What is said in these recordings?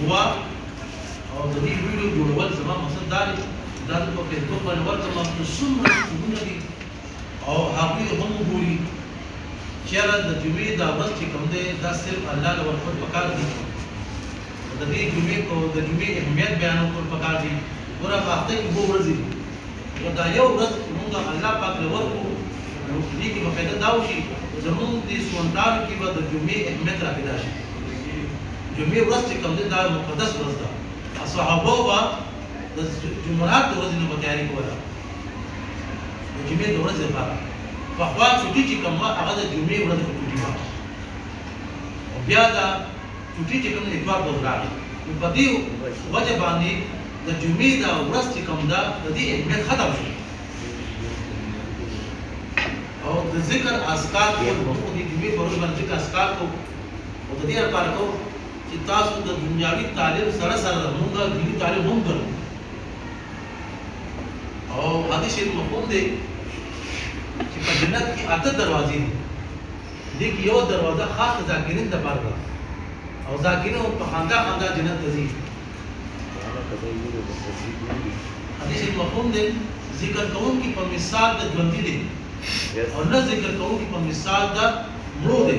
هوا او د دې ویډیو جوړول زما مقصد دا دی دا په فیسبوک باندې ورته څومره څومره دي او هغوی هم وګوري چېرې د جمعې دا ورځ چې کوم دی دا صرف الله له ورکړ پکار دي د دې جمعې اهمیت بیانول کول پکار دي ګوره په هفته کې 2 ورځې دي دا یو ورځ موږ الله پاک له ورکړو نو دې کې به فایده دا وشي زموږ د سوندانو کې به د جمعې اهمیت را پیدا شي جمعې ورځ چې کوم دی دا مقدس ورځ ده صحابه به د جمعرات د ورځې نه به تیاري کوله د جمعې د ورځې لپاره پخوا چوټي چې کوم وه هغه د جمعې ورځ په چوټي وه او بیا دا چوټي چې کوم د اتوار په ورځ راغی نو په دې وجه باندې د جمعې دا ورځ چې کوم ده د دې اهمیت ختم شو او د ذکر اذکار کو د جمعې په ورځ باندې ذکر اذکار کو او د دې لپاره کو چې تاسو د دنیاوي تعلیم سره سره موږ دیني تعلیم هم کوو او حدیث شریف مفهوم دی چې په جنت کې 8 دروازې دي دې کې یو دروازه خاص ذاکرین د لپاره ده او ذاکرین په خندا خندا جنت ته ځي حدیث شریف مفهوم دی ذکر کوونکی په مثال د ژوندۍ دی اور نہ ذکر کوونکی په مثال د مړو دی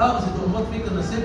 أغزي أمت فيك نصيب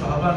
صحابان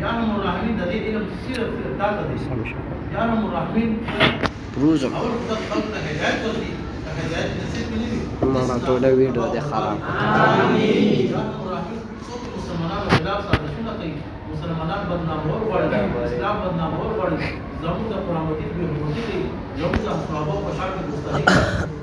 يا رب الراحمين ده ليه إلى مسيرة التالتة دي يا رب الراحمين Bruzo. أول خلق هدايات ودي هدايات نسيت مني Mama toda video de kharab. آمين يا رب الراحمين صوت مسلمانان خلاف سازشونه کوي مسلمانان بدنامور غواړي اسلام بدنامور غواړي زموږ د قرآن مجید به حرمتي کوي زموږ د صحابه په شان کې ګستاخي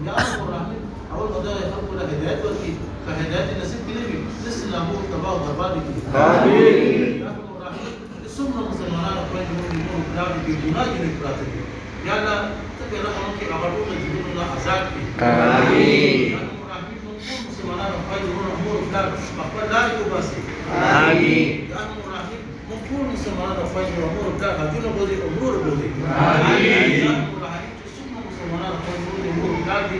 یا رب الراحمین اول خدای خلق له هدایت ورکړي که هدایت نصیب کړي وي اسلام او تباہ او برباد کړي آمین یا رب الراحمین څومره مسلمانان خپل نور دا به ګناه کې پراته دي یا الله ته به رحم وکړي هغه ټول چې الله آزاد کړي آمین یا رب الراحمین ټول مسلمانان خپل نور دا خپل لارې وباسي آمین یا رب الراحمین ټول مسلمانان خپل نور دا حجونه بوزي او نور بوزي آمین یا رب الراحمین څومره مسلمانان خپل نور دا دي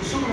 تصور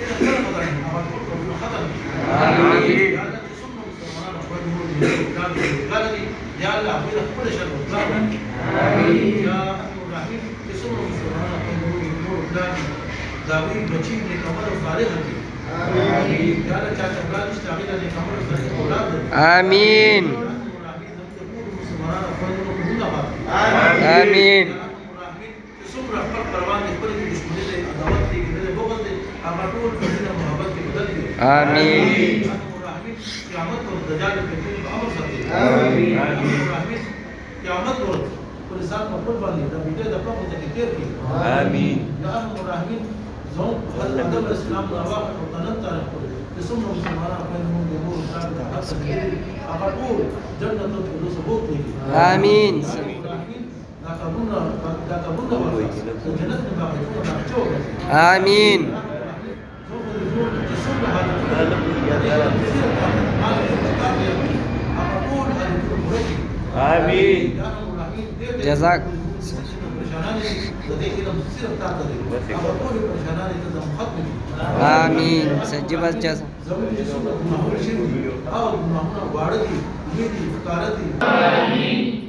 إلى كل قدر أبغى خطر آمين يا الله أخوينا كل شر وطلعنا آمين يا أرحم الراحمين يسمى مسلمانا قدروا نور بلاد داوي بچي نے کمر صالح کی آمین یا الله چاہتا اولاد اشتاغیل نے کمر صالح اولاد آمین مسلمانا قدروا نور آمین يسمى خپل پروان خپل دشمنی له عداوت کې له بغض هغه ټول فضیلت محبت کې بدل دي آمین قیامت اور دجال کے دن امر ساتي آمین الرحمن قیامت اور کل انسان کو خپل باندې د بیٹه د خپل ته کې تیر کی آمین یا الرحمن زو حضرت آدم علیہ السلام دا واقع او تنت تعالی کو ثم مسلمان خپل نور د نور صاحب د حق کې هغه ټول جنت الفردوس بوت دي آمین دا قبولنا جنت میں باقی آمین آمين جزاك آمين سجل بس جزاك آمين